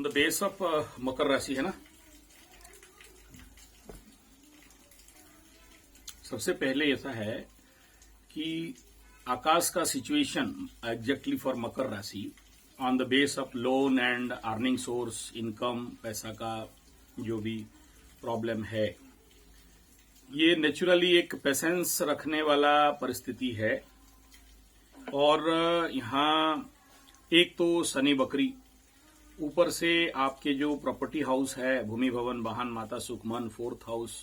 The base of मकर राशि है ना। सबसे पहले ऐसा है कि आकाश का सिचुएशन एग्जैक्टली फॉर मकर राशि on the base of loan and earning source, income, पैसा का जो भी प्रॉब्लम है, ये नेचुरली एक पेशेंस रखने वाला परिस्थिति है। और यहाँ एक तो शनि बकरी, ऊपर से आपके जो प्रॉपर्टी हाउस है, भूमि भवन वाहन माता सुख मन, 4th house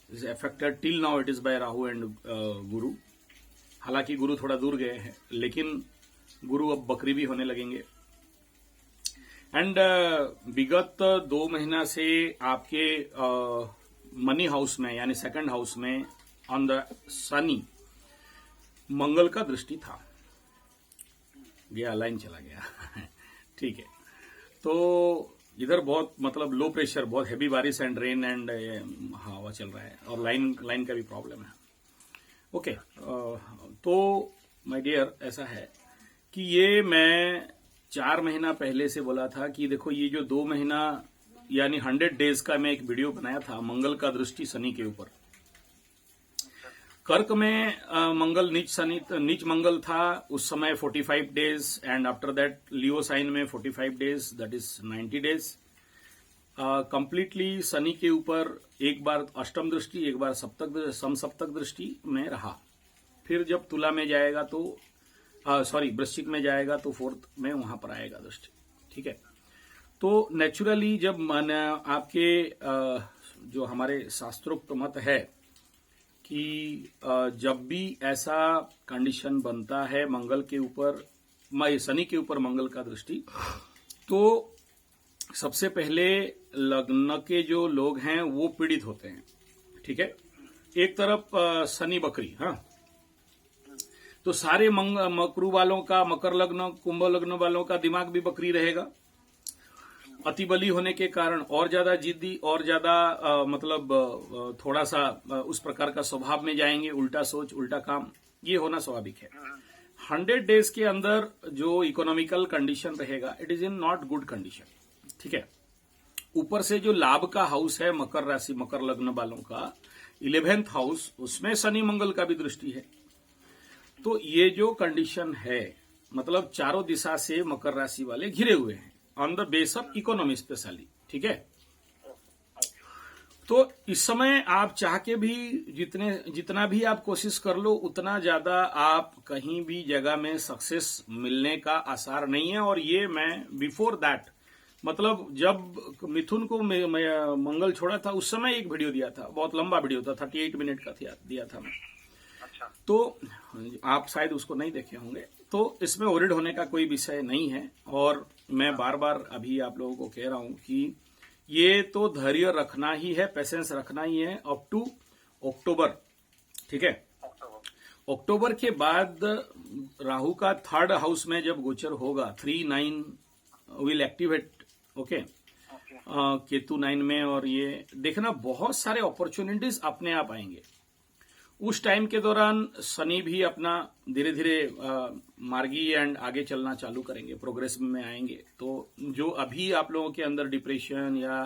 is affected till now, it is by Rahu and गुरु। हालांकि गुरु थोड़ा दूर गए हैं, लेकिन गुरु अब बकरी भी होने लगेंगे। एंड विगत 2 महीना से आपके मनी हाउस में यानी 2nd हाउस में ऑन द शनि मंगल का दृष्टि था। गया, लाइन चला गया ठीक है। तो इधर बहुत मतलब लो प्रेशर, बहुत हैवी बारिश एंड रेन एंड हवा चल रहा है, और लाइन का भी प्रॉब्लम है। ओके, तो माय डियर, ऐसा है कि ये मैं 4 महीना पहले से बोला था कि देखो ये जो 2 महीना यानी 100 डेज का मैं एक वीडियो बनाया था मंगल का दृष्टि शनि के ऊपर। कर्क में मंगल नीच मंगल था उस समय 45 days, and after that Leo sign में 45 days, that is 90 days. Completely Shani के ऊपर एक बार अष्टम दृष्टि, एक बार समसप्तक दृष्टि में रहा। फिर जब तुला में जाएगा तो वृश्चिक में जाएगा तो 4th में वहां पर आएगा दृष्टि। ठीक है। तो नेचुरली जब आपके जो हमारे शास्त्रोक्त मत है कि जब भी ऐसा कंडीशन बनता है मंगल के ऊपर, शनि के ऊपर मंगल का दृष्टि, तो सबसे पहले लग्न के जो लोग हैं वो पीड़ित होते हैं। ठीक है। एक तरफ शनि बकरी, हाँ, तो सारे मकरू वालों का, मकर लग्न कुंभ लग्न वालों का दिमाग भी बकरी रहेगा। अति बली होने के कारण और ज्यादा जिद्दी, और ज्यादा थोड़ा सा उस प्रकार का स्वभाव में जाएंगे, उल्टा सोच उल्टा काम, ये होना स्वाभाविक है। 100 डेज के अंदर जो इकोनॉमिकल कंडीशन रहेगा, it is in not good condition. ठीक है। ऊपर से जो लाभ का हाउस है मकर राशि, मकर लग्न वालों का 11th हाउस, उसमें शनि मंगल का भी दृष्टि है। तो ये जो कंडीशन है, मतलब चारों दिशा से मकर राशि वाले घिरे हुए हैं on the base of economy specially. ठीक है। तो इस समय आप चाह के भी जितना भी आप कोशिश कर लो, उतना ज्यादा आप कहीं भी जगह में सक्सेस मिलने का आसार नहीं है। और ये मैं बिफोर दैट, मतलब जब मिथुन को मंगल छोड़ा था उस समय एक वीडियो दिया था, बहुत लंबा वीडियो था, 38 मिनट का दिया था मैं। अच्छा। तो आप शायद उसको नहीं देखे होंगे। तो इसमें ओरिड होने का कोई विषय नहीं है। और मैं बार बार अभी आप लोगों को कह रहा हूं कि ये तो धैर्य रखना ही है, पेशेंस रखना ही है अप टू अक्टूबर। ठीक है। अक्टूबर के बाद राहु का 3rd हाउस में जब गोचर होगा, 3-9 विल एक्टिवेट। ओके। केतु 9 में, और ये देखना बहुत सारे अपॉर्चुनिटीज अपने आप आएंगे। उस टाइम के दौरान शनि भी अपना धीरे धीरे मार्गी एंड आगे चलना चालू करेंगे, प्रोग्रेस में आएंगे। तो जो अभी आप लोगों के अंदर डिप्रेशन या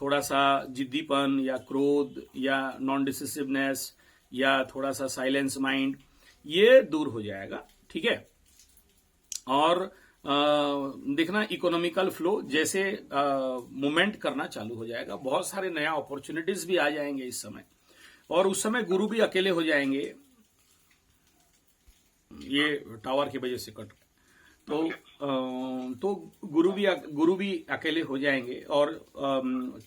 थोड़ा सा जिद्दीपन या क्रोध या नॉन डिसिसिवनेस या थोड़ा सा साइलेंस माइंड, ये दूर हो जाएगा। ठीक है। और देखना इकोनॉमिकल फ्लो जैसे मूवमेंट करना चालू हो जाएगा। बहुत सारे नया अपॉर्चुनिटीज भी आ जाएंगे इस समय। और उस समय गुरु भी अकेले हो जाएंगे, ये टावर की वजह से कट तो गुरु भी अकेले हो जाएंगे। और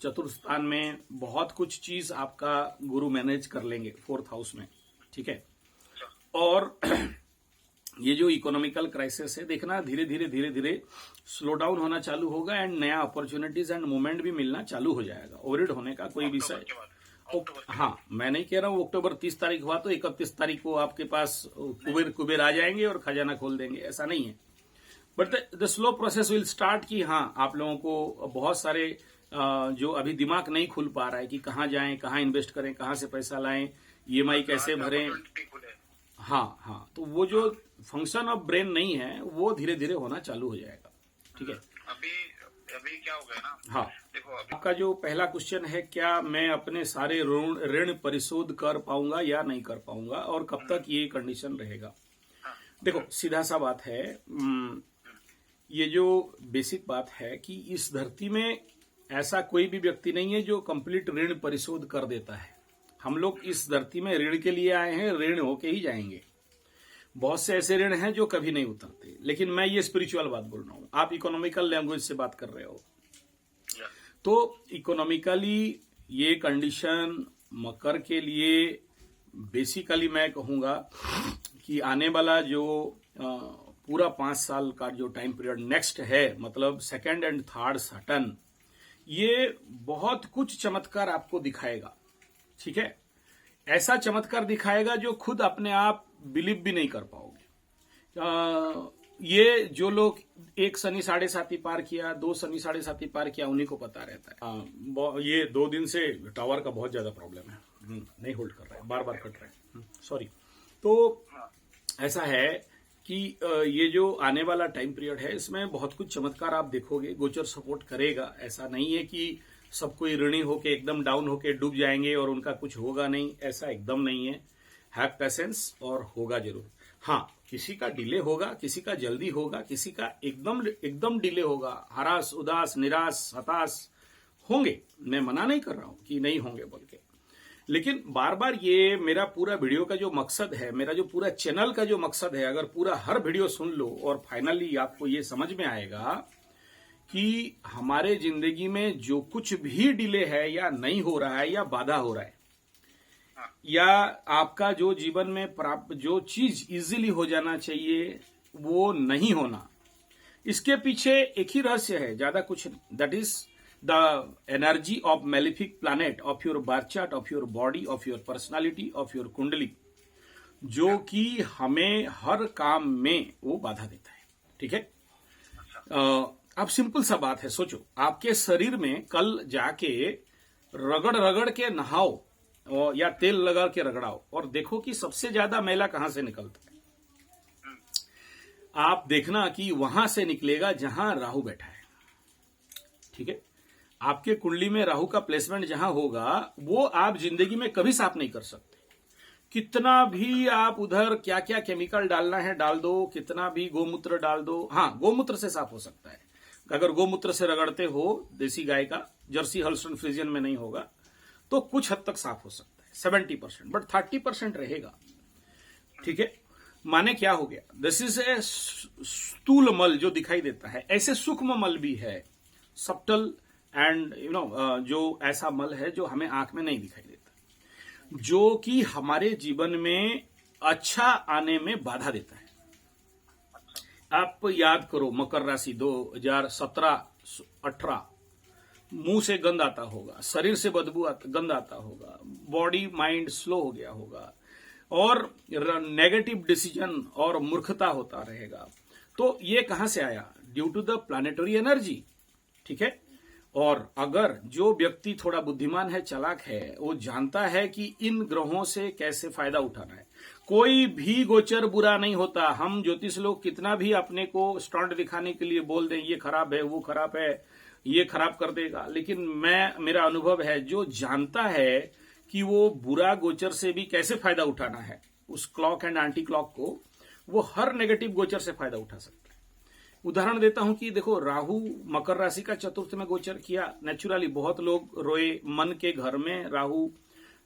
चतुर्थ स्थान में बहुत कुछ चीज आपका गुरु मैनेज कर लेंगे 4th हाउस में। ठीक है। और ये जो इकोनॉमिकल क्राइसिस है, देखना धीरे धीरे स्लो डाउन होना चालू होगा, एंड नया अपॉर्चुनिटीज एंड मूवमेंट भी मिलना चालू हो जाएगा। ओवरहिट होने का कोई विषय, हाँ, मैं नहीं कह रहा हूं अक्टूबर 30 तारीख हुआ तो 31 तारीख को आपके पास कुबेर आ जाएंगे और खजाना खोल देंगे, ऐसा नहीं है। But the slow process will start कि हाँ, आप लोगों को बहुत सारे जो अभी दिमाग नहीं खुल पा रहा है कि कहाँ जाएं, कहाँ इन्वेस्ट करें, कहाँ से पैसा लाएं, EMI कैसे भरें, हाँ, तो वो जो फंक्शन ऑफ ब्रेन नहीं है वो धीरे धीरे होना चालू हो जाएगा। ठीक है। अभी अभी क्या हो गया ना, हाँ, देखो अभी आपका जो पहला क्वेश्चन है, क्या मैं अपने सारे ऋण ऋण परिशोध कर पाऊंगा या नहीं कर पाऊंगा, और कब तक ये कंडीशन रहेगा। हाँ, देखो, सीधा सा बात है, ये जो बेसिक बात है कि इस धरती में ऐसा कोई भी व्यक्ति नहीं है जो कंप्लीट ऋण परिशोध कर देता है। हम लोग इस धरती में ऋण के लिए आए हैं, ऋण होके ही जाएंगे। बहुत से ऐसे ऋण हैं जो कभी नहीं उतरते, लेकिन मैं ये स्पिरिचुअल बात बोल रहा हूं, आप इकोनॉमिकल लैंग्वेज से बात कर रहे हो। तो इकोनॉमिकली ये कंडीशन मकर के लिए बेसिकली मैं कहूंगा कि आने वाला जो पूरा 5 साल का जो टाइम पीरियड नेक्स्ट है, मतलब सेकंड एंड थर्ड सैटर्न, ये बहुत कुछ चमत्कार आपको दिखाएगा। ठीक है, ऐसा चमत्कार दिखाएगा जो खुद अपने आप बिलीव भी नहीं कर पाओगे। ये जो लोग एक शनि 7.5 पार किया, 2 शनि 7.5 पार किया, उन्हीं को पता रहता है। ये 2 दिन से टावर का बहुत ज्यादा प्रॉब्लम है, नहीं होल्ड कर रहा है, बार बार कट रहा है, सॉरी। तो ऐसा है कि ये जो आने वाला टाइम पीरियड है, इसमें बहुत कुछ चमत्कार आप देखोगे, गोचर सपोर्ट करेगा। ऐसा नहीं है कि सब कोई ऋणी होके एकदम डाउन होके डूब जाएंगे और उनका कुछ होगा नहीं, ऐसा एकदम नहीं है। हैव पेशेंस और होगा जरूर। हाँ, किसी का डिले होगा, किसी का जल्दी होगा, किसी का एकदम डिले होगा, हरास, उदास, निराश, हताश होंगे। मैं मना नहीं कर रहा हूं कि नहीं होंगे बोल के, लेकिन बार बार ये मेरा पूरा वीडियो का जो मकसद है, मेरा जो पूरा चैनल का जो मकसद है, अगर पूरा हर वीडियो सुन लो और फाइनली आपको ये समझ में आएगा कि हमारे जिंदगी में जो कुछ भी डिले है या नहीं हो रहा है या बाधा हो रहा है, या आपका जो जीवन में प्राप्त जो चीज इजीली हो जाना चाहिए वो नहीं होना, इसके पीछे एक ही रहस्य है, ज्यादा कुछ नहीं। That is the energy of malefic planet, of your birth chart, of your body, of your personality, of your कुंडली, जो कि हमें हर काम में वो बाधा देता है। ठीक है, अब सिंपल सा बात है, सोचो आपके शरीर में कल जाके रगड़ रगड़ के नहाओ या तेल लगा के रगड़ाओ और देखो कि सबसे ज्यादा मैला कहां से निकलता है। आप देखना कि वहां से निकलेगा जहां राहु बैठा है। ठीक है, आपके कुंडली में राहु का प्लेसमेंट जहां होगा वो आप जिंदगी में कभी साफ नहीं कर सकते। कितना भी आप उधर क्या क्या केमिकल डालना है डाल दो, कितना भी गोमूत्र डाल दो। हाँ, गोमूत्र से साफ हो सकता है, अगर गोमूत्र से रगड़ते हो देसी गाय का, जर्सी हॉल्स्टाइन फ्रीजियन में नहीं होगा तो कुछ हद तक साफ हो सकता है 70%, बट 30% रहेगा। ठीक है, माने क्या हो गया, दिस इज ए स्थूल मल जो दिखाई देता है, ऐसे सूक्ष्म मल भी है, सब्टल एंड जो ऐसा मल है जो हमें आंख में नहीं दिखाई देता, जो कि हमारे जीवन में अच्छा आने में बाधा देता है। आप याद करो, मकर राशि 2017-18, मुंह से गंध आता होगा, शरीर से गंध आता होगा, बॉडी माइंड स्लो हो गया होगा और नेगेटिव डिसीजन और मूर्खता होता रहेगा। तो ये कहां से आया? Due to the planetary energy. ठीक है, और अगर जो व्यक्ति थोड़ा बुद्धिमान है, चालाक है, वो जानता है कि इन ग्रहों से कैसे फायदा उठाना है। कोई भी गोचर बुरा नहीं होता। हम ज्योतिष लोग कितना भी अपने को स्टंट दिखाने के लिए बोल दें, ये खराब है, वो खराब है, ये खराब कर देगा, लेकिन मेरा अनुभव है, जो जानता है कि वो बुरा गोचर से भी कैसे फायदा उठाना है, उस क्लॉक एंड एंटी क्लॉक को, वो हर नेगेटिव गोचर से फायदा उठा सकता है। उदाहरण देता हूं कि देखो, राहु मकर राशि का चतुर्थ में गोचर किया, नेचुरली बहुत लोग रोए, मन के घर में राहु,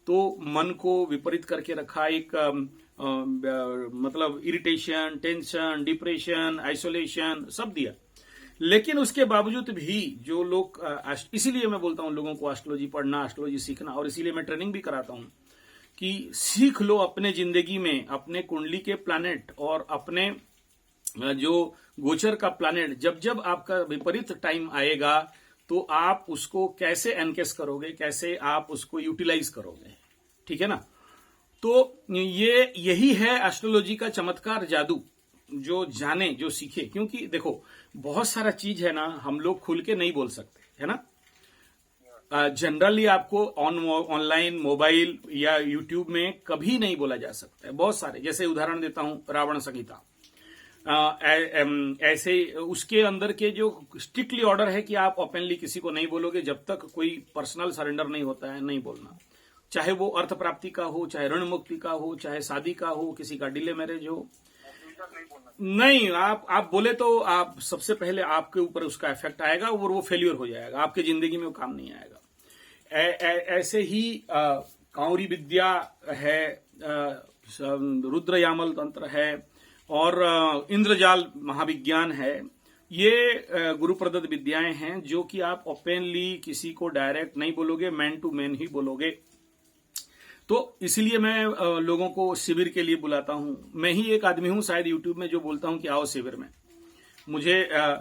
तो मन को विपरीत करके रखा, एक मतलब इरिटेशन, टेंशन, डिप्रेशन, आइसोलेशन सब दिया। लेकिन उसके बावजूद भी जो लोग, इसीलिए मैं बोलता हूं लोगों को एस्ट्रोलॉजी पढ़ना, एस्ट्रोलॉजी सीखना, और इसीलिए मैं ट्रेनिंग भी कराता हूं कि सीख लो अपने जिंदगी में अपने कुंडली के प्लैनेट और अपने जो गोचर का प्लैनेट, जब जब आपका विपरीत टाइम आएगा तो आप उसको कैसे एनकेस करोगे, कैसे आप उसको यूटिलाइज करोगे। ठीक है ना, तो यही है एस्ट्रोलॉजी का चमत्कार, जादू, जो जाने, जो सीखे। क्योंकि देखो, बहुत सारा चीज है ना, हम लोग खुल के नहीं बोल सकते, है ना। जनरली आपको ऑनलाइन, मोबाइल या यूट्यूब में कभी नहीं बोला जा सकता है। बहुत सारे, जैसे उदाहरण देता हूं, रावण संहिता। ऐसे उसके अंदर के जो स्ट्रिक्टली ऑर्डर है कि आप ओपनली किसी को नहीं बोलोगे जब तक कोई पर्सनल सरेंडर नहीं होता है, नहीं बोलना। चाहे वो अर्थ प्राप्ति का हो, चाहे ऋण मुक्ति का हो, चाहे शादी का हो, किसी का डिले मैरिज हो, नहीं। आप बोले तो आप सबसे पहले आपके ऊपर उसका इफेक्ट आएगा और वो फेल्यूर हो जाएगा, आपके जिंदगी में वो काम नहीं आएगा। ऐसे ही कांवरी विद्या है, रुद्र यामल तंत्र है और इंद्रजाल महाविज्ञान है। ये गुरु प्रदत्त विद्याएं हैं जो कि आप ओपनली किसी को डायरेक्ट नहीं बोलोगे, मैन टू मैन ही बोलोगे। तो इसलिए मैं लोगों को शिविर के लिए बुलाता हूं। मैं ही एक आदमी हूं शायद यूट्यूब में जो बोलता हूं कि आओ शिविर में, मुझे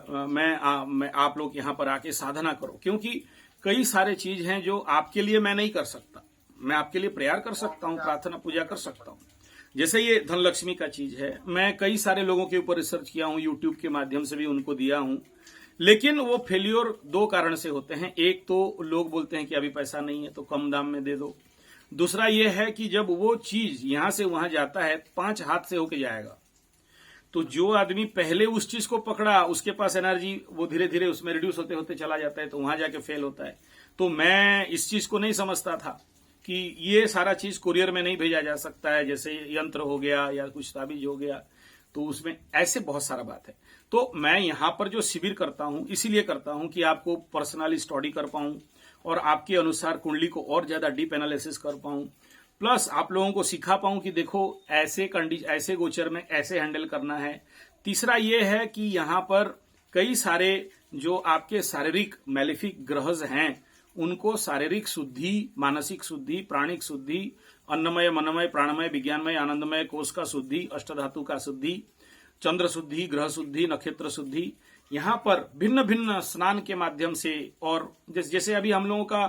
मैं आप लोग यहां पर आके साधना करो, क्योंकि कई सारे चीज हैं जो आपके लिए मैं नहीं कर सकता। मैं आपके लिए प्रेयर कर सकता हूं, प्रार्थना पूजा कर सकता हूं। जैसे ये धन लक्ष्मी का चीज है, मैं कई सारे लोगों के ऊपर रिसर्च किया हूं, यूट्यूब के माध्यम से भी उनको दिया हूं, लेकिन वो फेल्योर दो कारण से होते हैं। एक तो लोग बोलते हैं कि अभी पैसा नहीं है तो कम दाम में दे दो। दूसरा ये है कि जब वो चीज यहां से वहां जाता है 5 हाथ से होके जाएगा, तो जो आदमी पहले उस चीज को पकड़ा उसके पास एनर्जी वो धीरे धीरे उसमें रिड्यूस होते होते चला जाता है, तो वहां जाके फेल होता है। तो मैं इस चीज को नहीं समझता था कि ये सारा चीज कुरियर में नहीं भेजा जा सकता है, जैसे यंत्र हो गया या कुछ ताबीज हो गया, तो उसमें ऐसे बहुत सारा बात है। तो मैं यहां पर जो शिविर करता हूं इसीलिए करता हूं कि आपको पर्सनली स्टडी कर पाऊं और आपके अनुसार कुंडली को और ज्यादा डीप एनालिसिस कर पाऊं, प्लस आप लोगों को सिखा पाऊं कि देखो ऐसे गोचर में ऐसे हैंडल करना है। तीसरा ये है कि यहां पर कई सारे जो आपके शारीरिक मैलिफिक ग्रहज हैं उनको शारीरिक शुद्धि, मानसिक शुद्धि, प्राणिक शुद्धि, अन्नमय, मनमय, प्राणमय, विज्ञानमय, आनंदमय कोष का शुद्धि, अष्टधातु का शुद्धि, चंद्र शुद्धि, ग्रह शुद्धि, नक्षत्र शुद्धि, यहाँ पर भिन्न भिन्न स्नान के माध्यम से। और जैसे अभी हम लोगों का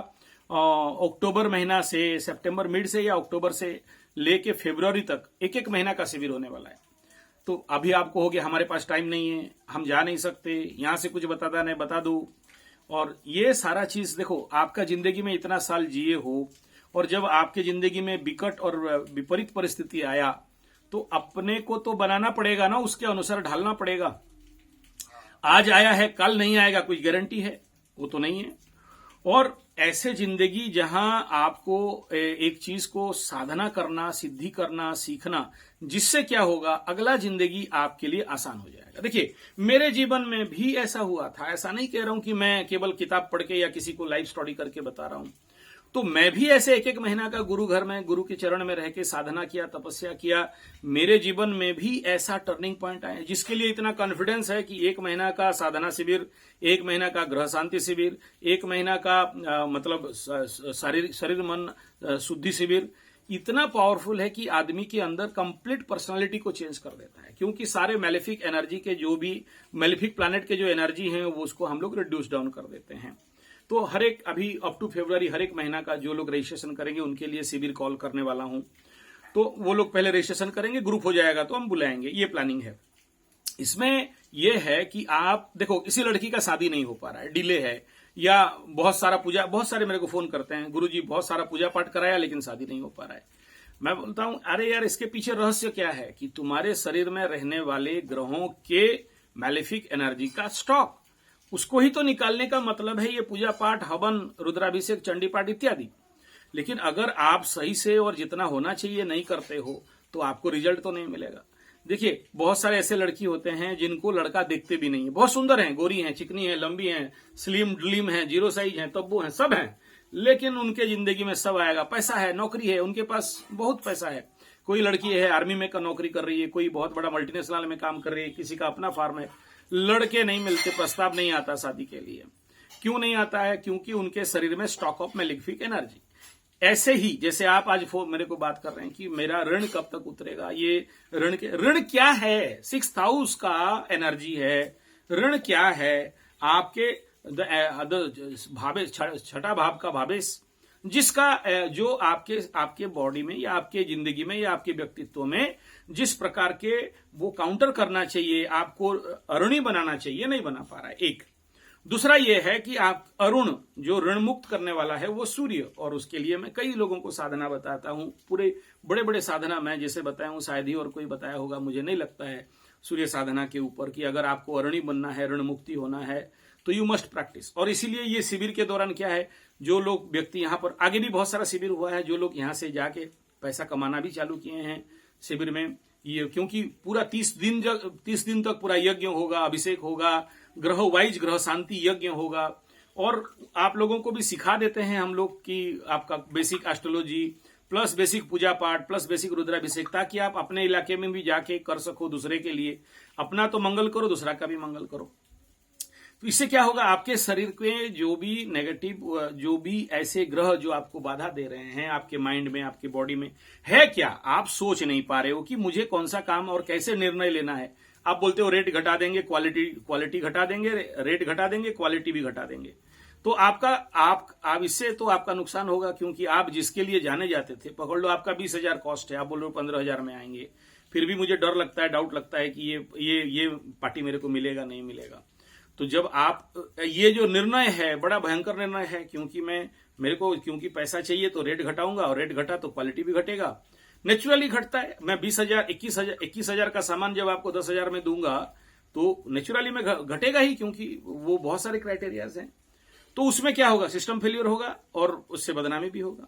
अक्टूबर महीना से, सितंबर मिड से या अक्टूबर से लेके फरवरी तक एक एक महीना का शिविर होने वाला है। तो अभी आपको हो गया हमारे पास टाइम नहीं है, हम जा नहीं सकते, यहां से कुछ बताता नहीं, बता दो। और ये सारा चीज देखो, आपका जिंदगी में इतना साल जिए हो और जब आपके जिंदगी में विकट और विपरीत परिस्थिति आया तो अपने को तो बनाना पड़ेगा ना, उसके अनुसार ढालना पड़ेगा। आज आया है कल नहीं आएगा, कुछ गारंटी है? वो तो नहीं है। और ऐसे जिंदगी जहां आपको एक चीज को साधना करना, सिद्धि करना, सीखना, जिससे क्या होगा, अगला जिंदगी आपके लिए आसान हो जाएगा। देखिए मेरे जीवन में भी ऐसा हुआ था, ऐसा नहीं कह रहा हूं कि मैं केवल किताब पढ़ के या किसी को लाइव स्टडी करके बता रहा हूं। तो मैं भी ऐसे एक एक महीना का गुरु घर में, गुरु के चरण में रह के साधना किया, तपस्या किया। मेरे जीवन में भी ऐसा टर्निंग पॉइंट आया जिसके लिए इतना कॉन्फिडेंस है कि 1 महीना का साधना शिविर, 1 महीना का ग्रह शांति शिविर, 1 महीना का मतलब शरीर मन शुद्धि शिविर इतना पावरफुल है कि आदमी के अंदर कंप्लीट पर्सनालिटी को चेंज कर देता है। क्योंकि सारे मैलेफिक एनर्जी के, जो भी मैलेफिक प्लैनेट के जो एनर्जी है वो उसको हम लोग रिड्यूस डाउन कर देते हैं। तो हर एक, अभी अप टू फरवरी हर एक महीना का जो लोग रजिस्ट्रेशन करेंगे उनके लिए शिविर कॉल करने वाला हूं। तो वो लोग पहले रजिस्ट्रेशन करेंगे, ग्रुप हो जाएगा तो हम बुलाएंगे, ये प्लानिंग है। इसमें यह है कि आप देखो, किसी लड़की का शादी नहीं हो पा रहा है, डिले है, या बहुत सारे मेरे को फोन करते हैं, गुरुजी बहुत सारा पूजा पाठ कराया लेकिन शादी नहीं हो पा रहा है। मैं बोलता हूं अरे यार, इसके पीछे रहस्य क्या है कि तुम्हारे शरीर में रहने वाले ग्रहों के मैलेफिक एनर्जी का स्टॉक, उसको ही तो निकालने का मतलब है ये पूजा पाठ, हवन, रुद्राभिषेक, चंडी पाठ इत्यादि। लेकिन अगर आप सही से और जितना होना चाहिए नहीं करते हो तो आपको रिजल्ट तो नहीं मिलेगा। देखिए बहुत सारे ऐसे लड़की होते हैं जिनको लड़का देखते भी नहीं है, बहुत सुंदर हैं, गोरी हैं, चिकनी हैं, लंबी हैं, स्लिम ड्लीम हैं, 0 साइज हैं, तब्बू हैं, सब हैं, लेकिन उनके जिंदगी में सब आएगा। पैसा है, नौकरी है, उनके पास बहुत पैसा है। कोई लड़की है आर्मी में का नौकरी कर रही है, कोई बहुत बड़ा मल्टीनेशनल में काम कर रही है, किसी का अपना फार्म है, लड़के नहीं मिलते, प्रस्ताव नहीं आता शादी के लिए। क्यों नहीं आता है? क्योंकि उनके शरीर में स्टॉक ऑफ मैलेफिक एनर्जी। ऐसे ही जैसे आप आज मेरे को बात कर रहे हैं कि मेरा ऋण कब तक उतरेगा, ये ऋण क्या है? 6th हाउस का एनर्जी है। ऋण क्या है? आपके भावेश, 6ठा भाव का भावेश, जिसका जो आपके बॉडी में या आपके जिंदगी में या आपके व्यक्तित्व में जिस प्रकार के वो काउंटर करना चाहिए, आपको अरुणी बनाना चाहिए, नहीं बना पा रहा है। एक दूसरा ये है कि आप अरुण, जो ऋण मुक्त करने वाला है वो सूर्य, और उसके लिए मैं कई लोगों को साधना बताता हूं, पूरे बड़े बड़े साधना मैं जैसे बताया हूं, शायद ही और कोई बताया होगा, मुझे नहीं लगता है। सूर्य साधना के ऊपर कि अगर आपको अरणी बनना है, ऋण मुक्ति होना है, तो यू मस्ट प्रैक्टिस। और इसीलिए ये शिविर के दौरान क्या है, जो लोग व्यक्ति यहाँ पर, आगे भी बहुत सारा शिविर हुआ है, जो लोग यहाँ से जाके पैसा कमाना भी चालू किए हैं शिविर में, ये क्योंकि पूरा 30 दिन तक पूरा यज्ञ होगा, अभिषेक होगा, ग्रह वाइज ग्रह शांति यज्ञ होगा, और आप लोगों को भी सिखा देते हैं हम लोग कि आपका बेसिक एस्ट्रोलॉजी प्लस बेसिक पूजा पाठ प्लस बेसिक रुद्राभिषेक, ताकि आप अपने इलाके में भी जाके कर सको, दूसरे के लिए अपना तो मंगल करो, दूसरा का भी मंगल करो। तो इससे क्या होगा, आपके शरीर के जो भी नेगेटिव, जो भी ऐसे ग्रह जो आपको बाधा दे रहे हैं आपके माइंड में, आपके बॉडी में है, क्या आप सोच नहीं पा रहे हो कि मुझे कौन सा काम और कैसे निर्णय लेना है। आप बोलते हो रेट घटा देंगे, क्वालिटी घटा देंगे, रेट घटा देंगे, क्वालिटी भी घटा देंगे, तो आप इससे तो आपका नुकसान होगा, क्योंकि आप जिसके लिए जाने जाते थे, पकड़ लो आपका 20,000 कॉस्ट है, आप बोल रहे हो 15,000 में आएंगे, फिर भी मुझे डर लगता है, डाउट लगता है कि ये पार्टी मेरे को मिलेगा नहीं मिलेगा। तो जब आप, ये जो निर्णय है बड़ा भयंकर निर्णय है, क्योंकि पैसा चाहिए तो रेट घटाऊंगा, और रेट घटा तो क्वालिटी भी घटेगा, नेचुरली घटता है। मैं 20,000 21,000 का सामान जब आपको 10,000 में दूंगा तो नेचुरली में घटेगा ही, क्योंकि वो बहुत सारे क्राइटेरियाज हैं। तो उसमें क्या होगा, सिस्टम फेलियर होगा और उससे बदनामी भी होगा।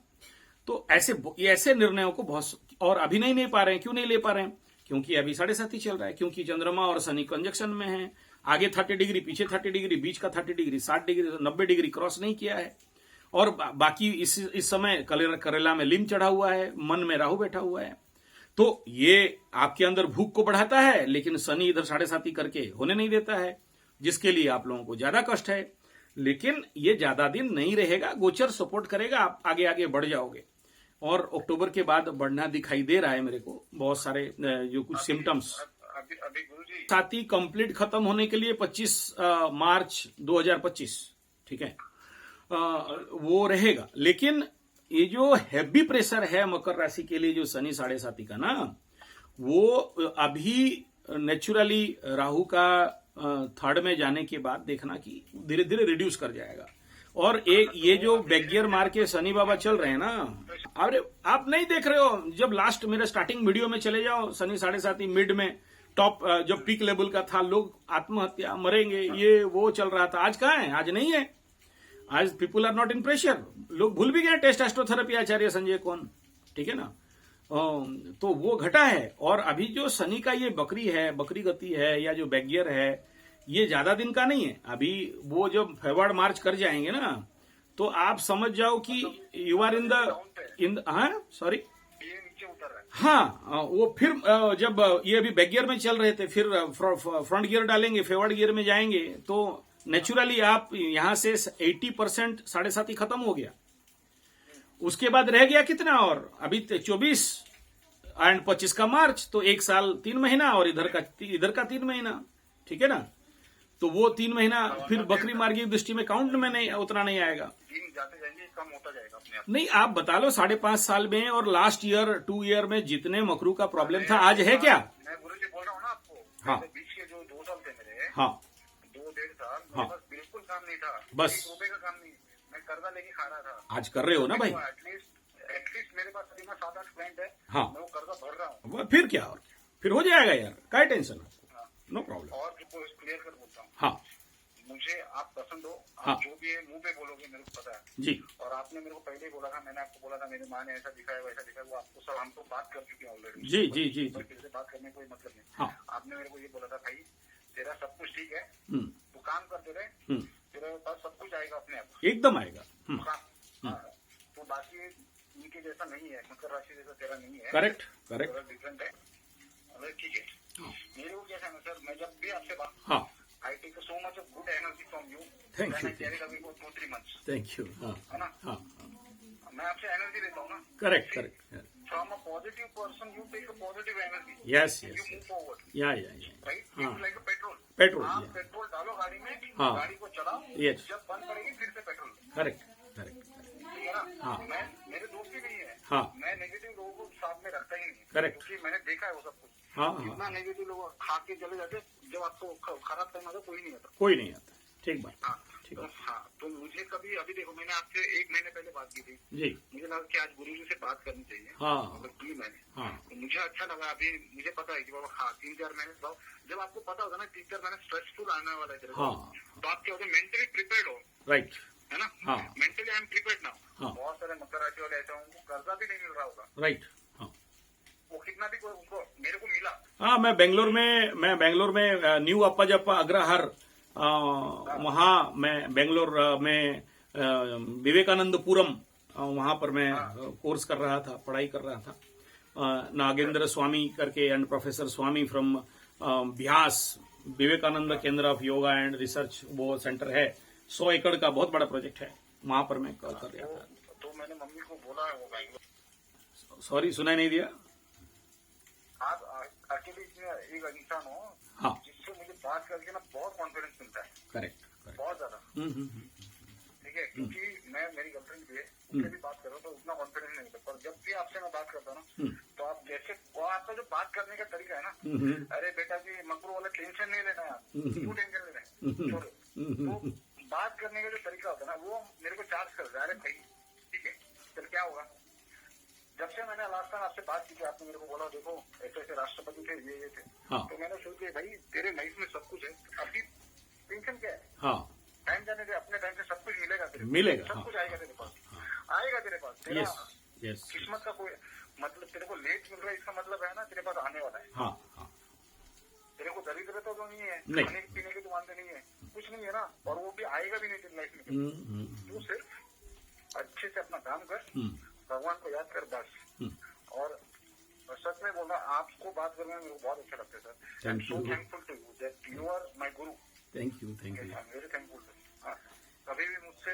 तो ऐसे निर्णयों को बहुत, और अभी नहीं ले पा रहे हैं। क्यों नहीं ले पा रहे हैं? क्योंकि अभी 7.5 चल रहा है, क्योंकि चंद्रमा और शनि कंजक्शन में है, आगे 30 डिग्री, पीछे 30 डिग्री, बीच का 30 डिग्री, 60 डिग्री, 90 डिग्री क्रॉस नहीं किया है, और बाकी इस समय करेला में लिम चढ़ा हुआ है, मन में राहु बैठा हुआ है। तो ये आपके अंदर भूख को बढ़ाता है, लेकिन शनि इधर 7.5 करके होने नहीं देता है, जिसके लिए आप लोगों को ज्यादा कष्ट है। लेकिन ये ज्यादा दिन नहीं रहेगा, गोचर सपोर्ट करेगा, आप आगे आगे बढ़ जाओगे। और अक्टूबर के बाद बढ़ना दिखाई दे रहा है मेरे को, बहुत सारे जो कुछ सिम्टम्स। साथी कंप्लीट खत्म होने के लिए 25 मार्च 2025, ठीक है, वो रहेगा। लेकिन ये जो हैवी प्रेशर है मकर राशि के लिए, जो शनि 7.5 का ना, वो अभी नेचुरली राहु का 3rd में जाने के बाद देखना कि धीरे धीरे रिड्यूस कर जाएगा। और एक ये जो बैकगियर मार के शनि बाबा चल रहे हैं ना, अरे आप नहीं देख रहे हो, जब लास्ट मेरे स्टार्टिंग वीडियो में चले जाओ, शनि 7.5 मिड में टॉप जब पीक लेवल का था, लोग आत्महत्या, मरेंगे, ये वो चल रहा था। आज कहाँ है? आज नहीं है। आज people are not in pressure, लोग भूल भी गए टेस्ट एस्ट्रोथेरेपी आचार्य संजय कौन, ठीक है ना। तो वो घटा है। और अभी जो शनि का ये बकरी गति है, या जो बैकगियर है, ये ज्यादा दिन का नहीं है। अभी वो जब फॉरवर्ड मार्च कर जाएंगे ना, तो आप समझ जाओ कि you are in the sorry, हाँ, वो फिर जब ये अभी बैकगियर में चल रहे थे, फिर फ्रंट गियर डालेंगे, फॉरवर्ड गियर में जाएंगे, तो नेचुरली आप यहां से 80% 7.5 खत्म हो गया। उसके बाद रह गया कितना, और अभी 24 एंड 25 का मार्च, तो 1 साल 3 महीना, और इधर का 3 महीना, ठीक है ना। तो वो 3 महीना फिर बकरी मार्गी की दृष्टि में काउंट में नहीं, उतना नहीं आएगा। जाते जाएंगे, कम होता जाएगा अपने आप। नहीं, आप बता लो 5.5 साल में और लास्ट ईयर 2 ईयर में जितने मकरू का प्रॉब्लम था, आज है क्या? मैं गुरु जी बोल रहा हूँ ना आपको, हाँ, बीच के जो 2 साल थे मेरे, हाँ, 2-1.5 साल, हाँ, बस बिल्कुल काम नहीं था, बस 1 रुपए का काम नहीं, मैं कर्जा लेके खा रहा था। आज कर रहे हो ना भाई? एटलीस्ट मेरे पास अभी 7-8 क्लाइंट है, हाँ, मैं वो कर्जा भर रहा हूँ। फिर क्या, और फिर हो जाएगा यार, क्या टेंशन है, नो प्रॉब्लम। और क्लियर कर बोलता हूँ, हाँ, मुझे आप पसंद हो, हाँ, आप जो भी है मुंह पे बोलोगे, मेरे को पता है जी। और आपने मेरे को पहले ही बोला था, मैंने आपको बोला था मेरी माँ ने ऐसा दिखाया वैसा दिखाया, वो आपको सब हम तो बात कर चुके हैं ऑलरेडी। जी जी जी जी, फिर से बात करने कोई मतलब नहीं। हाँ, आपने मेरे को ये बोला था, भाई तेरा सब कुछ ठीक है, तू काम करते रहे, तेरे पास सब कुछ आएगा अपने आप, एकदम आएगा। तो बाकी इनके जैसा नहीं है, मकर राशि जैसा तेरा नहीं है। करेक्ट, डिफरेंट है। ठीक है, मेरे को कैसा है सर, मैं जब भी आपसे बात, हाँ, I take so much of good energy from you. Thank you. I carry it away for 2-3 months. Thank you. है ना? हाँ, मैं आपसे एनर्जी लेता हूँ ना। Correct. From a positive person, you take a positive energy. Yes. You move forward. Yeah. Right? It's like a petrol. आप petrol डालो गाड़ी में, गाड़ी को चलाओ, जब बंद करेगी फिर से पेट्रोल। करेक्ट। ठीक है ना? मैं, मेरे दोस्त भी नहीं है, मैं नेगेटिव लोगों को साथ में रखता ही नहीं, क्योंकि मैंने देखा है वो सब कुछ। इतना नेगेटिव लोग खा के चले जाते, जब आपको खराब टाइम आता कोई नहीं आता। ठीक बात। ठीक है। हाँ, तो मुझे कभी जी अभी देखो मैंने आपसे 1 महीने पहले बात की थी जी, मुझे लगा कि आज गुरुजी से बात करनी चाहिए। हाँ मतलब की मैंने, हाँ तो मुझे अच्छा लगा। अभी मुझे पता है कि बाबा हाँ 3-4 महीने बाद जब आपको पता होगा ना 3-4 महीने स्ट्रेसफुल आने वाला है हाँ तो आप क्या होते मेंटली प्रिपेयर्ड हो, राइट, है ना। हाँ mentally I am prepared now. हाँ बहुत सारे मकर राशि वाले ऐसे होंगे कर्जा भी नहीं मिल रहा होगा, राइट, हाँ वो कितना भी कोई उनको मेरे को मिला। हाँ मैं बेंगलोर में न्यू अप्पाजप्पा अग्रहार वहाँ मैं बेंगलोर में विवेकानंदपुरम वहाँ पर मैं कोर्स कर रहा था, पढ़ाई कर रहा था। नागेंद्र स्वामी करके and professor Swami from Vyas Vivekananda Kendra of yoga and research वो सेंटर है, 100 एकड़ का बहुत बड़ा प्रोजेक्ट है, वहां पर मैं कर रहा था। तो मैंने मम्मी को बोला है वो बेंगलोर। सॉरी सुनाई नहीं दिया। आप अकेले एक इंसान हो हाँ जिससे मुझे बात करके ना बहुत कॉन्फिडेंस मिलता है, करेक्ट, बहुत ज्यादा। ठीक है, क्योंकि मैं मेरी गर्लफ्रेंड भी है उससे भी बात कर रहा हूँ तो उतना कॉन्फिडेंस नहीं होता, पर जब भी आपसे मैं बात करता हूँ ना तो आप जैसे आपका जो बात करने का तरीका है ना, अरे बेटा जी मकरू वाला टेंशन नहीं लेना यार, क्यों टेंशन ले रहे हैं, छोड़ो। तो बात करने का जो तरीका होता है ना वो मेरे को चार्ज कर रहा है। अरे भाई ठीक है चल क्या होगा। जब से मैंने लास्ट टाइम आपसे बात की थी आपने मेरे को बोला देखो ऐसे ऐसे राष्ट्रपति थे ये थे, तो मैंने सोच लिया भाई तेरे लाइफ में सब कुछ है, अभी टेंशन क्या है, हाँ टाइम जाने दे, अपने टाइम से सब कुछ मिलेगा तेरे मिलेगा, सब कुछ आएगा तेरे पास, आएगा तेरे पास। तेरा किस्मत का कोई मतलब तेरे को लेट मिल रहा है इसका मतलब है ना तेरे पास आने वाला है। हाँ हाँ तेरे को दरिद्र तो नहीं है, नहीं। खाने पीने के दुकान पे नहीं है, कुछ नहीं है ना, और वो भी आएगा भी नहीं तेरी लाइफ में। तू सिर्फ अच्छे से अपना काम कर, भगवान को याद कर बस। और सच में बोलना आपको बात करने में मेरे को बहुत अच्छा लगता है sir. I am so thankful to you that you are my guru. Thank you, thank you. I am very thankful. कभी भी मुझसे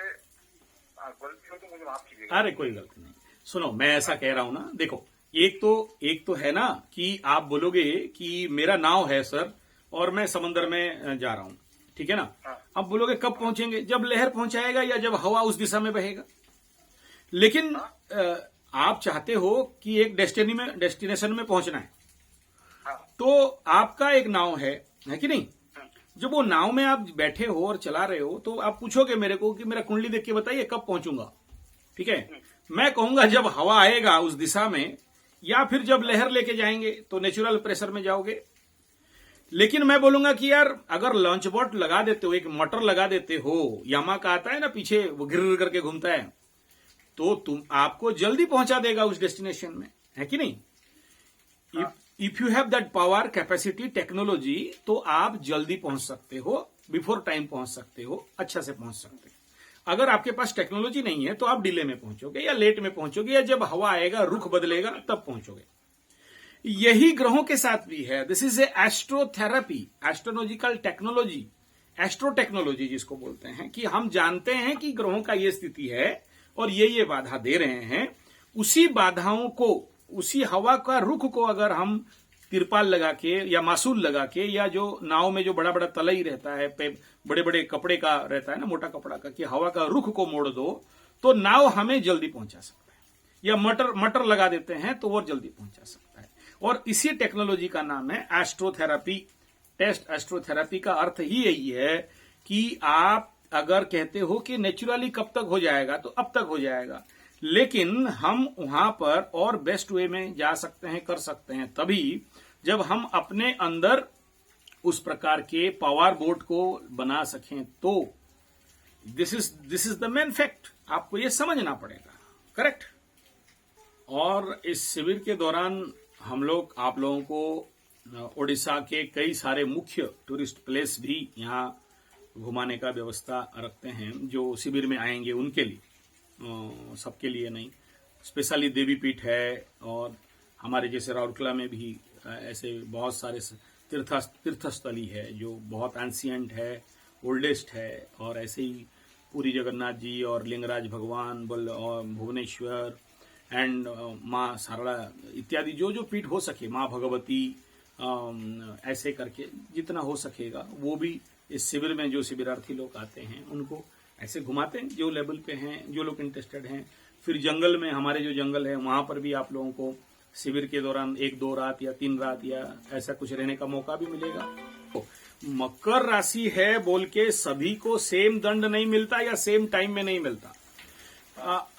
गलती हो तो मुझे माफ कीजिएगा। अरे कोई गलती नहीं। सुनो मैं ऐसा कह रहा हूं ना, देखो एक तो है ना कि आप बोलोगे कि मेरा नाव है सर और मैं समंदर में जा रहा हूं, ठीक है ना। अब बोलोगे कब पहुंचेंगे, जब लहर पहुंचाएगा या जब हवा उस दिशा में बहेगा। लेकिन आप चाहते हो कि एक डेस्टिनेशन में पहुंचना है, तो आपका एक नाव है कि नहीं। जब वो नाव में आप बैठे हो और चला रहे हो तो आप पूछोगे मेरे को कि मेरा कुंडली देख के बताइए कब पहुंचूंगा, ठीक है। मैं कहूंगा जब हवा आएगा उस दिशा में, या फिर जब लहर लेके जाएंगे तो नेचुरल प्रेशर में जाओगे। लेकिन मैं बोलूंगा कि यार अगर लॉन्च बोट लगा देते हो, एक मोटर लगा देते हो, यामा का आता है ना पीछे वो गिर करके घूमता है, तो तुम आपको जल्दी पहुंचा देगा उस डेस्टिनेशन में, है कि नहीं। If you have that power, capacity, technology, तो आप जल्दी पहुंच सकते हो, बिफोर टाइम पहुंच सकते हो, अच्छा से पहुंच सकते हो। अगर आपके पास टेक्नोलॉजी नहीं है तो आप डिले में पहुंचोगे या लेट में पहुंचोगे, या जब हवा आएगा रुख बदलेगा तब पहुंचोगे। यही ग्रहों के साथ भी है। This is a astrotherapy, astrological technology, astro technology जिसको बोलते हैं, कि हम जानते हैं कि ग्रहों का ये स्थिति है और ये बाधा दे रहे हैं। उसी बाधाओं को, उसी हवा का रुख को अगर हम तिरपाल लगा के या मासूल लगा के, या जो नाव में जो बड़ा बड़ा तलई रहता है, बड़े बड़े कपड़े का रहता है ना, मोटा कपड़ा का, कि हवा का रुख को मोड़ दो तो नाव हमें जल्दी पहुंचा सकता है। या मटर लगा देते हैं तो और जल्दी पहुंचा सकता है। और इसी टेक्नोलॉजी का नाम है एस्ट्रोथेरेपी। टेस्ट एस्ट्रोथेरेपी का अर्थ ही यही है कि आप अगर कहते हो कि नेचुरली कब तक हो जाएगा, तो अब तक हो जाएगा, लेकिन हम वहां पर और बेस्ट वे में जा सकते हैं, कर सकते हैं तभी जब हम अपने अंदर उस प्रकार के पावर बोट को बना सकें। तो this is the main fact, आपको ये समझना पड़ेगा, करेक्ट। और इस शिविर के दौरान हम लोग आप लोगों को ओडिशा के कई सारे मुख्य टूरिस्ट प्लेस भी यहाँ घुमाने का व्यवस्था रखते हैं, जो शिविर में आएंगे उनके लिए, सबके लिए नहीं। स्पेशली देवीपीठ है, और हमारे जैसे राउरकेला में भी ऐसे बहुत सारे तीर्थस्थली है जो बहुत एंशिएंट है, ओल्डेस्ट है। और ऐसे ही पूरी जगन्नाथ जी और लिंगराज भगवान और भुवनेश्वर एंड माँ सारड़ा इत्यादि जो पीठ हो सके, माँ भगवती, ऐसे करके जितना हो सकेगा वो भी इस शिविर में जो शिविरार्थी लोग आते हैं उनको ऐसे घुमाते हैं, जो लेवल पे हैं, जो लोग इंटरेस्टेड हैं। फिर जंगल में, हमारे जो जंगल है वहां पर भी आप लोगों को शिविर के दौरान 1-2 रात या 3 रात या ऐसा कुछ रहने का मौका भी मिलेगा। तो मकर राशि है बोल के सभी को सेम दंड नहीं मिलता या सेम टाइम में नहीं मिलता।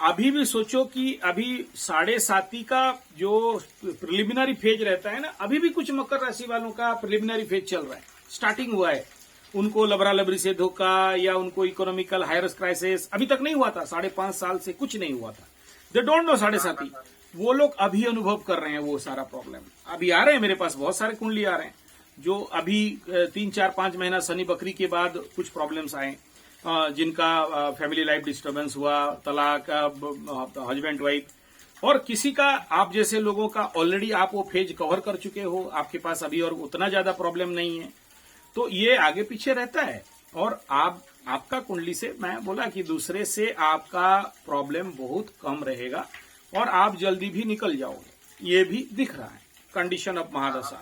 अभी भी सोचो कि अभी 7.5 का जो प्रिलिमिनरी फेज रहता है ना, अभी भी कुछ मकर राशि वालों का प्रिलिमिनरी फेज चल रहा है, स्टार्टिंग हुआ है। उनको लबरा लबरी से धोखा या उनको इकोनॉमिकल हायरस क्राइसिस अभी तक नहीं हुआ था, 5.5 साल से कुछ नहीं हुआ था। दे डोंट नो 7.5 वो लोग अभी अनुभव कर रहे हैं वो सारा प्रॉब्लम। अभी आ रहे हैं मेरे पास बहुत सारे कुंडली आ रहे हैं जो अभी 3, 4, 5 महीना शनि बकरी के बाद कुछ प्रॉब्लम्स आए, जिनका फैमिली लाइफ डिस्टर्बेंस हुआ, तलाक, हस्बैंड वाइफ, और किसी का आप जैसे लोगों का ऑलरेडी आप वो फेज कवर कर चुके हो, आपके पास अभी और उतना ज्यादा प्रॉब्लम नहीं है। तो ये आगे पीछे रहता है। और आपका कुंडली से मैं बोला कि दूसरे से आपका प्रॉब्लम बहुत कम रहेगा और आप जल्दी भी निकल जाओगे, ये भी दिख रहा है कंडीशन ऑफ महादशा।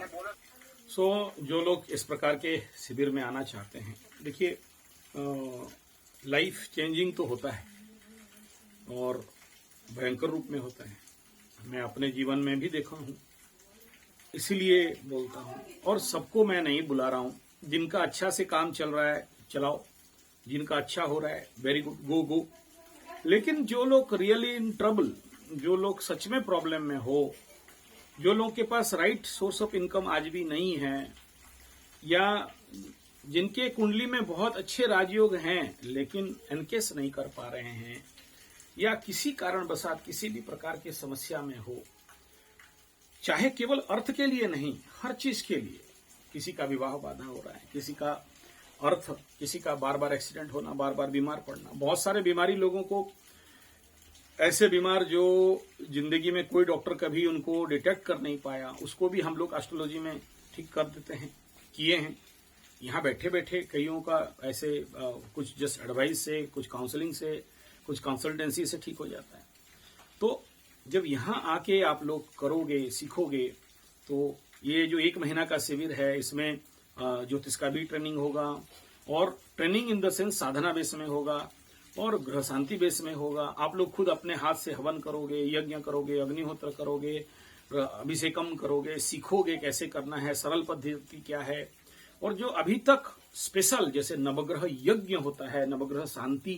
सो जो लोग इस प्रकार के शिविर में आना चाहते हैं, देखिए लाइफ चेंजिंग तो होता है और भयंकर रूप में होता है। मैं अपने जीवन में भी देखा हूं, इसीलिए बोलता हूं। और सबको मैं नहीं बुला रहा हूं, जिनका अच्छा से काम चल रहा है चलाओ, जिनका अच्छा हो रहा है वेरी गुड, गो गो। लेकिन जो लोग रियली इन ट्रबल, जो लोग सच में प्रॉब्लम में हो, जो लोगों के पास राइट सोर्स ऑफ इनकम आज भी नहीं है, या जिनके कुंडली में बहुत अच्छे राजयोग हैं लेकिन एनकेस नहीं कर पा रहे हैं, या किसी कारणवशात किसी भी प्रकार की समस्या में हो, चाहे केवल अर्थ के लिए नहीं, हर चीज के लिए, किसी का विवाह बाधा हो रहा है, किसी का अर्थ, किसी का बार बार एक्सीडेंट होना, बार बार बीमार पड़ना, बहुत सारे बीमारी लोगों को, ऐसे बीमार जो जिंदगी में कोई डॉक्टर कभी उनको डिटेक्ट कर नहीं पाया, उसको भी हम लोग एस्ट्रोलॉजी में ठीक कर देते हैं, किए हैं। यहाँ बैठे बैठे कईयों का ऐसे कुछ जस्ट एडवाइस से, कुछ काउंसलिंग से, कुछ कंसल्टेंसी से ठीक हो जाता है। तो जब यहाँ आके आप लोग करोगे, सीखोगे, तो ये जो 1 महीना का शिविर है, इसमें ज्योतिष का भी ट्रेनिंग होगा, और training in the sense Sadhana base में होगा और गृह शांति बेस में होगा। आप लोग खुद अपने हाथ से हवन करोगे, यज्ञ करोगे, अग्निहोत्र करोगे, अभिषेकम करोगे, सीखोगे कैसे करना है, सरल पद्धति क्या है। और जो अभी तक स्पेशल जैसे नवग्रह यज्ञ होता है, नवग्रह शांति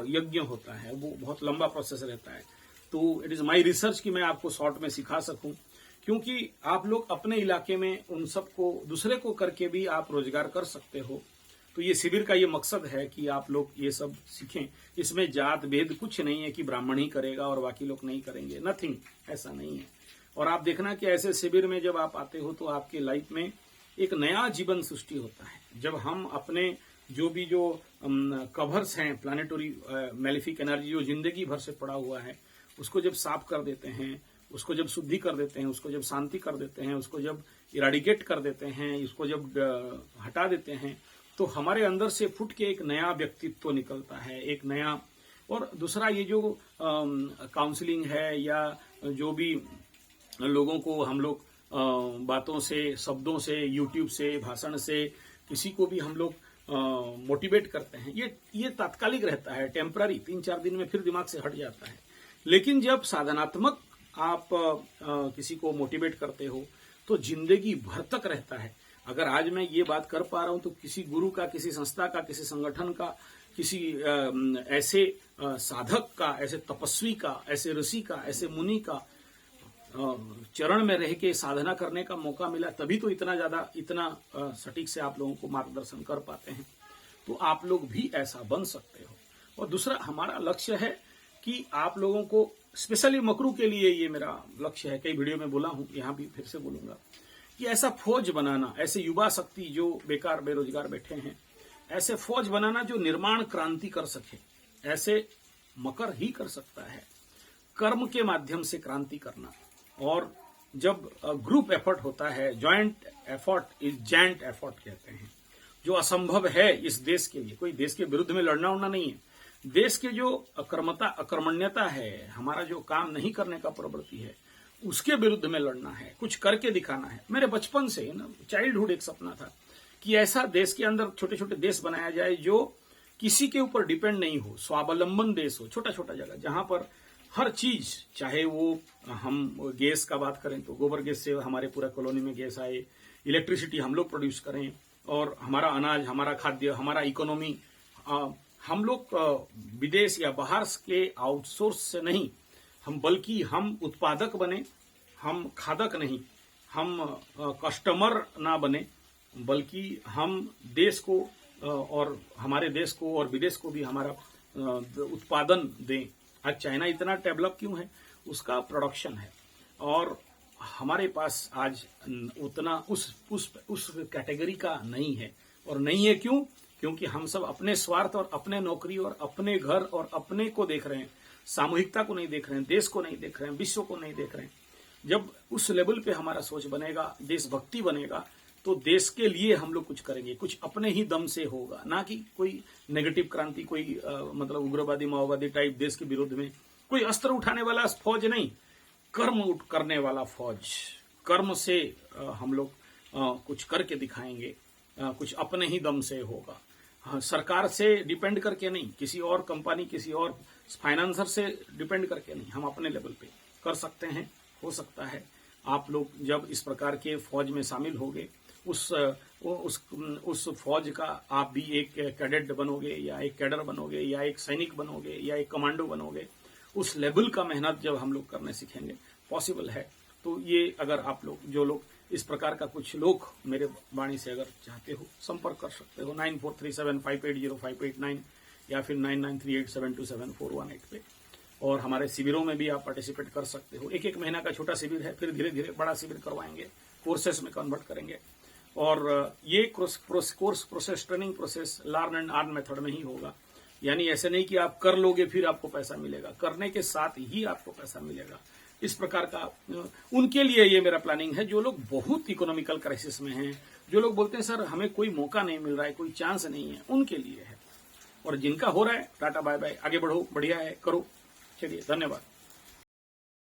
यज्ञ होता है, वो बहुत लंबा प्रोसेस रहता है। तो इट इज माय रिसर्च कि मैं आपको शॉर्ट में सिखा सकूं, क्योंकि आप लोग अपने इलाके में उन सबको दूसरे को करके भी आप रोजगार कर सकते हो। तो ये शिविर का ये मकसद है कि आप लोग ये सब सीखें। इसमें जात भेद कुछ नहीं है कि ब्राह्मण ही करेगा और बाकी लोग नहीं करेंगे, नथिंग, ऐसा नहीं है। और आप देखना कि ऐसे शिविर में जब आप आते हो तो आपके लाइफ में एक नया जीवन सृष्टि होता है। जब हम अपने जो भी जो कवर्स हैं, प्लानिटरी मैलिफिक एनर्जी जो जिंदगी भर से पड़ा हुआ है, उसको जब साफ कर देते हैं, उसको जब शुद्धि कर देते हैं, उसको जब शांति कर देते हैं, उसको जब इराडिकेट कर देते हैं, उसको जब हटा देते हैं, तो हमारे अंदर से फुट के एक नया व्यक्तित्व निकलता है, एक नया। और दूसरा ये जो काउंसलिंग है या जो भी लोगों को हम लोग बातों से, शब्दों से, यूट्यूब से, भाषण से किसी को भी हम लोग मोटिवेट करते हैं, ये तात्कालिक रहता है, टेम्पररी, 3-4 दिन में फिर दिमाग से हट जाता है। लेकिन जब साधनात्मक आप किसी को मोटिवेट करते हो तो जिंदगी भर तक रहता है। अगर आज मैं ये बात कर पा रहा हूं तो किसी गुरु का, किसी संस्था का, किसी संगठन का, किसी ऐसे साधक का, ऐसे तपस्वी का, ऐसे ऋषि का, ऐसे मुनि का चरण में रह के साधना करने का मौका मिला, तभी तो इतना सटीक से आप लोगों को मार्गदर्शन कर पाते हैं। तो आप लोग भी ऐसा बन सकते हो। और दूसरा हमारा लक्ष्य है कि आप लोगों को, स्पेशली मकरू के लिए ये मेरा लक्ष्य है, कई वीडियो में बोला हूं, यहां भी फिर से बोलूंगा, कि ऐसा फौज बनाना, ऐसे युवा शक्ति जो बेकार बेरोजगार बैठे हैं, ऐसे फौज बनाना जो निर्माण क्रांति कर सके। ऐसे मकर ही कर सकता है, कर्म के माध्यम से क्रांति करना। और जब ग्रुप एफर्ट होता है, joint effort is giant effort कहते हैं, जो असंभव है इस देश के लिए, कोई देश के विरुद्ध में लड़ना उड़ना नहीं है, देश के जो अकर्मण्यता है, हमारा जो काम नहीं करने का प्रवृत्ति है, उसके विरुद्ध में लड़ना है, कुछ करके दिखाना है। मेरे बचपन से ना, चाइल्डहुड एक सपना था कि ऐसा देश के अंदर छोटे छोटे देश बनाया जाए जो किसी के ऊपर डिपेंड नहीं हो, स्वावलंबन देश हो, छोटा छोटा जगह जहां पर हर चीज, चाहे वो हम गैस का बात करें तो गोबर गैस से हमारे पूरा कॉलोनी में गैस आए, इलेक्ट्रिसिटी हम लोग प्रोड्यूस करें, और हमारा अनाज, हमारा खाद्य, हमारा इकोनॉमी, हम लोग विदेश या बाहर के आउटसोर्स से नहीं, हम बल्कि हम उत्पादक बने, हम खादक नहीं, हम कस्टमर ना बने, बल्कि हम देश को और हमारे देश को और विदेश को भी हमारा उत्पादन दें। आज चाइना इतना डेवलप क्यों है? उसका प्रोडक्शन है, और हमारे पास आज उतना उस कैटेगरी का नहीं है। और नहीं है क्यों? क्योंकि हम सब अपने स्वार्थ और अपने नौकरी और अपने घर और अपने को देख रहे हैं, सामूहिकता को नहीं देख रहे हैं, देश को नहीं देख रहे हैं, विश्व को नहीं देख रहे हैं। जब उस लेवल पे हमारा सोच बनेगा, देशभक्ति बनेगा, तो देश के लिए हम लोग कुछ करेंगे, कुछ अपने ही दम से होगा, ना कि कोई नेगेटिव क्रांति, कोई मतलब उग्रवादी माओवादी टाइप देश के विरुद्ध में कोई अस्त्र उठाने वाला फौज नहीं, कर्म करने वाला फौज। कर्म से हम लोग कुछ करके दिखाएंगे, कुछ अपने ही दम से होगा। हाँ, सरकार से डिपेंड करके नहीं, किसी और कंपनी, किसी और फाइनेंसर से डिपेंड करके नहीं, हम अपने लेवल पे कर सकते हैं। हो सकता है आप लोग जब इस प्रकार के फौज में शामिल होंगे, उस फौज का आप भी एक कैडेट बनोगे, या एक कैडर बनोगे, या एक सैनिक बनोगे, या एक कमांडो बनोगे। उस लेवल का मेहनत जब हम लोग करने सीखेंगे, पॉसिबल है। तो ये अगर आप लोग, जो लोग इस प्रकार का, कुछ लोग मेरे वाणी से अगर चाहते हो, संपर्क कर सकते हो 9437580589 या फिर 9938727418 पे। और हमारे शिविरों में भी आप पार्टिसिपेट कर सकते हो। एक महीना का छोटा शिविर है, फिर धीरे धीरे बड़ा शिविर करवाएंगे, कोर्सेस में कन्वर्ट करेंगे। और ये course process, training process learn and earn method में ही होगा। यानी ऐसे नहीं कि आप कर लोगे फिर आपको पैसा मिलेगा, करने के साथ ही आपको पैसा मिलेगा। इस प्रकार का उनके लिए ये मेरा प्लानिंग है, जो लोग बहुत इकोनॉमिकल क्राइसिस में हैं, जो लोग बोलते हैं सर हमें कोई मौका नहीं मिल रहा है, कोई चांस नहीं है, उनके लिए है। और जिनका हो रहा है, टाटा बाय बाय, आगे बढ़ो, बढ़िया है, करो। चलिए, धन्यवाद।